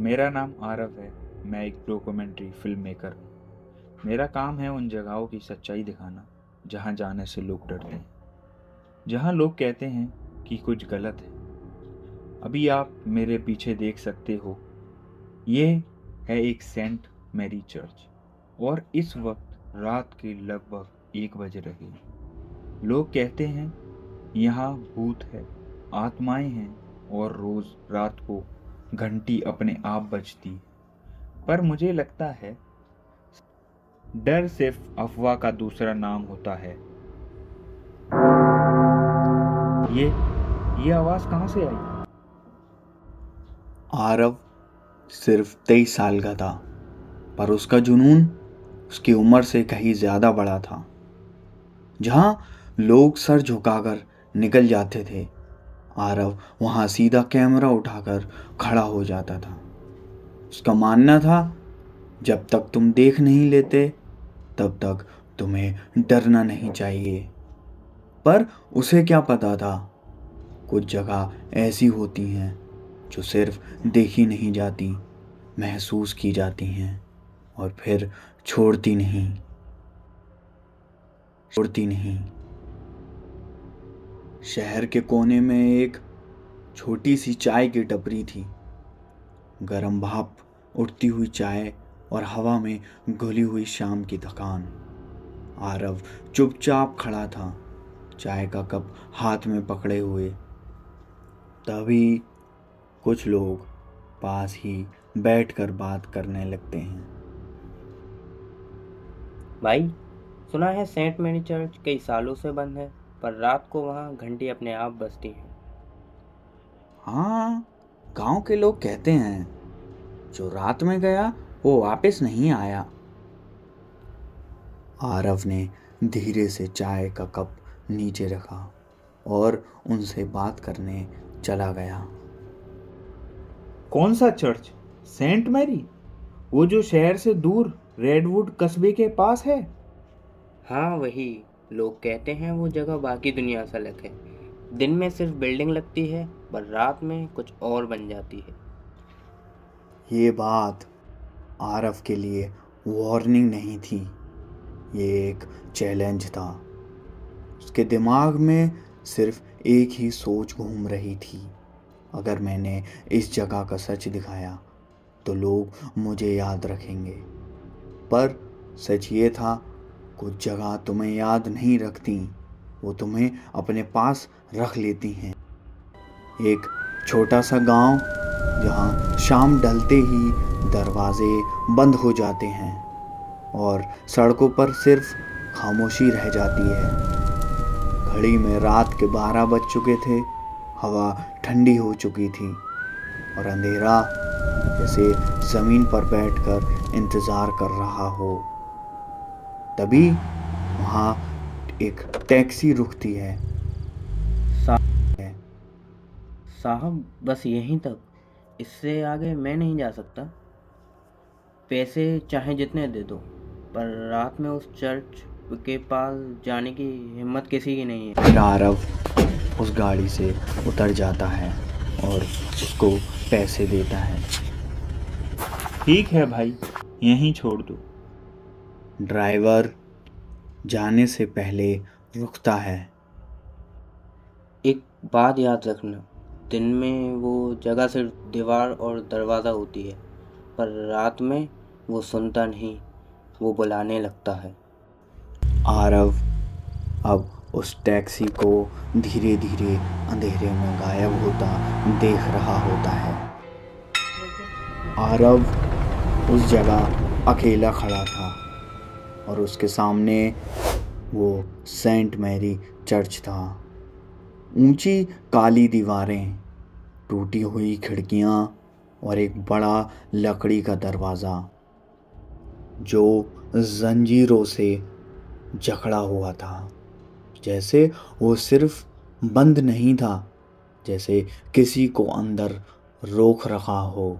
मेरा नाम आरव है। मैं एक डॉक्यूमेंट्री फिल्म मेकर हूँ। मेरा काम है उन जगहों की सच्चाई दिखाना जहाँ जाने से लोग डरते हैं, जहाँ लोग कहते हैं कि कुछ गलत है। अभी आप मेरे पीछे देख सकते हो, ये है एक सेंट मैरी चर्च और इस वक्त रात के लगभग 1 बज रहे हैं। लोग कहते हैं यहाँ भूत है, आत्माएं हैं और रोज रात को घंटी अपने आप बजती है। पर मुझे लगता है डर सिर्फ अफवाह का दूसरा नाम होता है। ये ये आवाज कहाँ से आई? आरव सिर्फ 23 साल का था, पर उसका जुनून उसकी उम्र से कहीं ज़्यादा बड़ा था। जहाँ लोग सर झुकाकर निकल जाते थे, आरव वहाँ सीधा कैमरा उठाकर खड़ा हो जाता था। उसका मानना था, जब तक तुम देख नहीं लेते तब तक तुम्हें डरना नहीं चाहिए। पर उसे क्या पता था, कुछ जगह ऐसी होती हैं जो सिर्फ देखी नहीं जाती, महसूस की जाती हैं और फिर छोड़ती नहीं। शहर के कोने में एक छोटी सी चाय की टपरी थी। गरम भाप उठती हुई चाय और हवा में घुली हुई शाम की थकान। आरव चुपचाप खड़ा था, चाय का कप हाथ में पकड़े हुए। तभी कुछ लोग पास ही बैठकर बात करने लगते हैं। भाई, सुना है सेंट मैरी चर्च कई सालों से बंद है, पर रात को वहाँ घंटी अपने आप बजती हैं। हाँ, गांव के लोग कहते हैं, जो रात में गया वो वापस नहीं आया। आरव ने धीरे से चाय का कप नीचे रखा और उनसे बात करने चला गया। कौन सा चर्च? Saint Mary? वो जो शहर से दूर रेडवुड कस्बे के पास है? हाँ, वही। लोग कहते हैं वो जगह बाकी दुनिया से अलग है। दिन में सिर्फ बिल्डिंग लगती है, पर रात में कुछ और बन जाती है। ये बात आरव के लिए वार्निंग नहीं थी, ये एक चैलेंज था। उसके दिमाग में सिर्फ एक ही सोच घूम रही थी, अगर मैंने इस जगह का सच दिखाया तो लोग मुझे याद रखेंगे। पर सच ये था, कुछ जगह तुम्हें याद नहीं रखती, वो तुम्हें अपने पास रख लेती हैं। एक छोटा सा गांव जहां शाम ढलते ही दरवाजे बंद हो जाते हैं और सड़कों पर सिर्फ खामोशी रह जाती है। घड़ी में रात के 12 बज चुके थे, हवा ठंडी हो चुकी थी और अंधेरा जैसे ज़मीन पर बैठकर इंतज़ार कर रहा हो। तभी वहाँ एक टैक्सी रुकती है। साहब, बस यहीं तक, इससे आगे मैं नहीं जा सकता। पैसे चाहे जितने दे दो, पर रात में उस चर्च के पास जाने की हिम्मत किसी की नहीं है। फिर आरव उस गाड़ी से उतर जाता है और उसको पैसे देता है। ठीक है भाई, यहीं छोड़ दो। ड्राइवर जाने से पहले रुकता है। एक बात याद रखना, दिन में वो जगह सिर्फ दीवार और दरवाज़ा होती है, पर रात में वो सुनता नहीं, वो बुलाने लगता है। आरव अब उस टैक्सी को धीरे धीरे अंधेरे में गायब होता देख रहा होता है। आरव उस जगह अकेला खड़ा था और उसके सामने वो सेंट मैरी चर्च था। ऊंची काली दीवारें, टूटी हुई खिड़कियां और एक बड़ा लकड़ी का दरवाज़ा जो जंजीरों से जकड़ा हुआ था। जैसे वो सिर्फ बंद नहीं था, जैसे किसी को अंदर रोक रखा हो।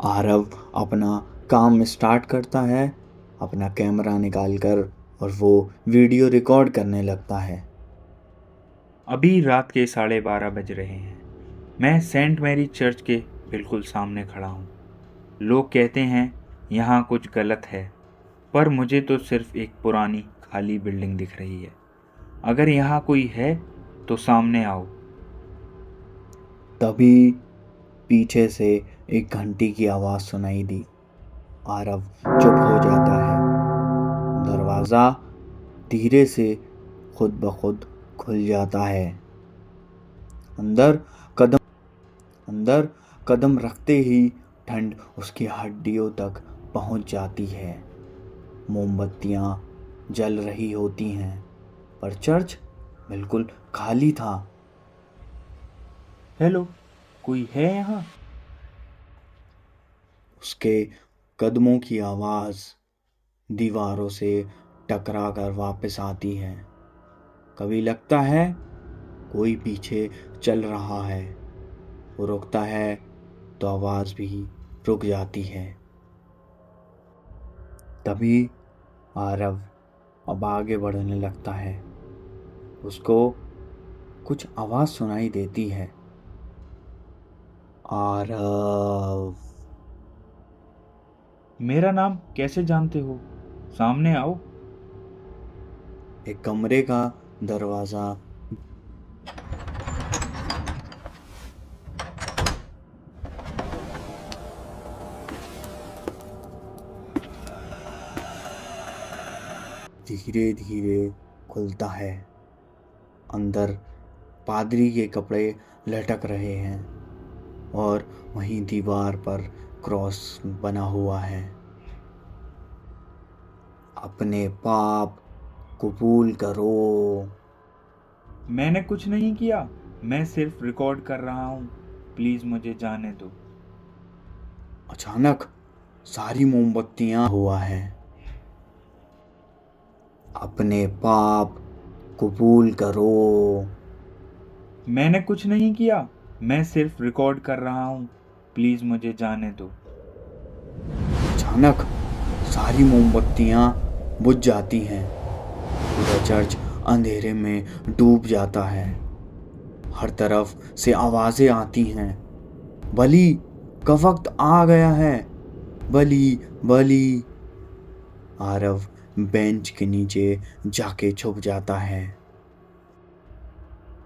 आरव अपना काम स्टार्ट करता है, अपना कैमरा निकालकर, और वो वीडियो रिकॉर्ड करने लगता है। अभी रात के 12:30 बज रहे हैं। मैं सेंट मैरी चर्च के बिल्कुल सामने खड़ा हूँ। लोग कहते हैं यहाँ कुछ गलत है, पर मुझे तो सिर्फ एक पुरानी खाली बिल्डिंग दिख रही है। अगर यहाँ कोई है तो सामने आओ। तभी पीछे से एक घंटी की आवाज़ सुनाई दी। आरव चुप हो जाता है। दरवाज़ा धीरे से खुद ब खुद खुल जाता है। अंदर कदम रखते ही ठंड उसकी हड्डियों तक पहुंच जाती है। मोमबत्तियां जल रही होती हैं, पर चर्च बिल्कुल खाली था। हेलो, कोई है यहाँ? उसके कदमों की आवाज़ दीवारों से टकरा कर वापस आती है। कभी लगता है कोई पीछे चल रहा है। वो रुकता है तो आवाज़ भी रुक जाती है। तभी आरव अब आगे बढ़ने लगता है। उसको कुछ आवाज़ सुनाई देती है। आरव। मेरा नाम कैसे जानते हो? सामने आओ। एक कमरे का दरवाज़ा धीरे धीरे खुलता है। अंदर पादरी के कपड़े लटक रहे हैं और वहीं दीवार पर क्रॉस बना हुआ है। अपने पाप कबूल करो। मैंने कुछ नहीं किया, मैं सिर्फ रिकॉर्ड कर रहा हूँ। प्लीज़ मुझे जाने दो। अचानक सारी मोमबत्तियां हुआ है। अपने पाप कबूल करो। मैंने कुछ नहीं किया, मैं सिर्फ रिकॉर्ड कर रहा हूँ। प्लीज़ मुझे जाने दो। अचानक सारी मोमबत्तियां बुझ जाती हैं। पूरा चर्च अंधेरे में डूब जाता है। हर तरफ से आवाजें आती हैं। बलि का वक्त आ गया है। बलि बलि। आरव बेंच के नीचे जाके छुप जाता है।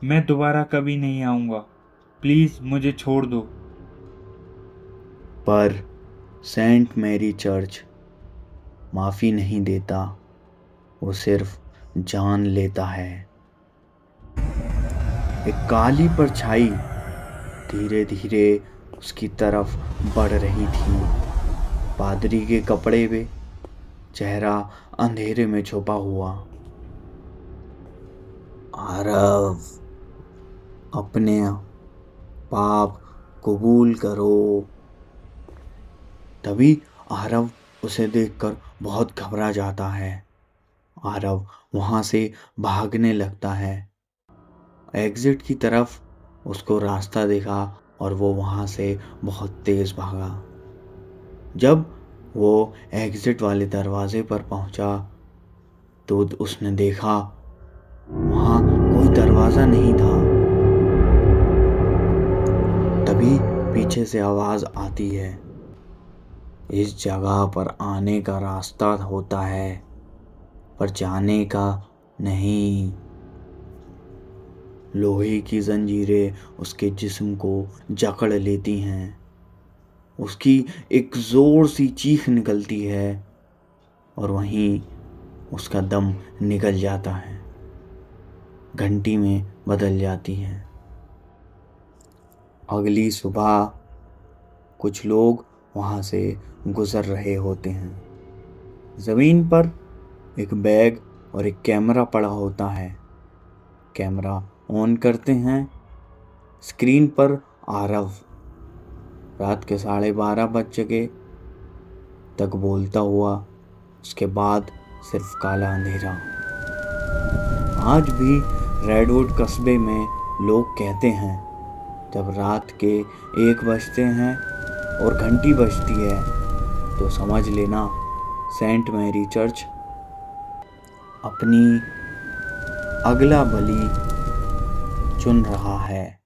मैं दोबारा कभी नहीं आऊँगा। प्लीज़ मुझे छोड़ दो। पर सेंट मैरी चर्च माफ़ी नहीं देता। वो सिर्फ जान लेता है। एक काली परछाई धीरे धीरे उसकी तरफ बढ़ रही थी। पादरी के कपड़े पे चेहरा अंधेरे में छुपा हुआ। आरव, अपने पाप कबूल करो। तभी आरव उसे देखकर बहुत घबरा जाता है। आरव वहां से भागने लगता है। एग्जिट की तरफ उसको रास्ता दिखा और वो वहां से बहुत तेज भागा। जब वो एग्जिट वाले दरवाजे पर पहुंचा तो उसने देखा वहां कोई दरवाजा नहीं था। तभी पीछे से आवाज आती है, इस जगह पर आने का रास्ता होता है पर जाने का नहीं। लोहे की जंजीरें उसके जिस्म को जकड़ लेती हैं। उसकी एक जोर सी चीख निकलती है और वहीं उसका दम निकल जाता है। घंटी में बदल जाती है। अगली सुबह कुछ लोग वहाँ से गुजर रहे होते हैं। ज़मीन पर एक बैग और एक कैमरा पड़ा होता है। कैमरा ऑन करते हैं। स्क्रीन पर आरव रात के 12:30 बज चुके तक बोलता हुआ, उसके बाद सिर्फ काला अंधेरा। आज भी रेडवुड कस्बे में लोग कहते हैं जब रात के 1 बजते हैं और घंटी बजती है तो समझ लेना सेंट मैरी चर्च अपनी अगला बलि चुन रहा है।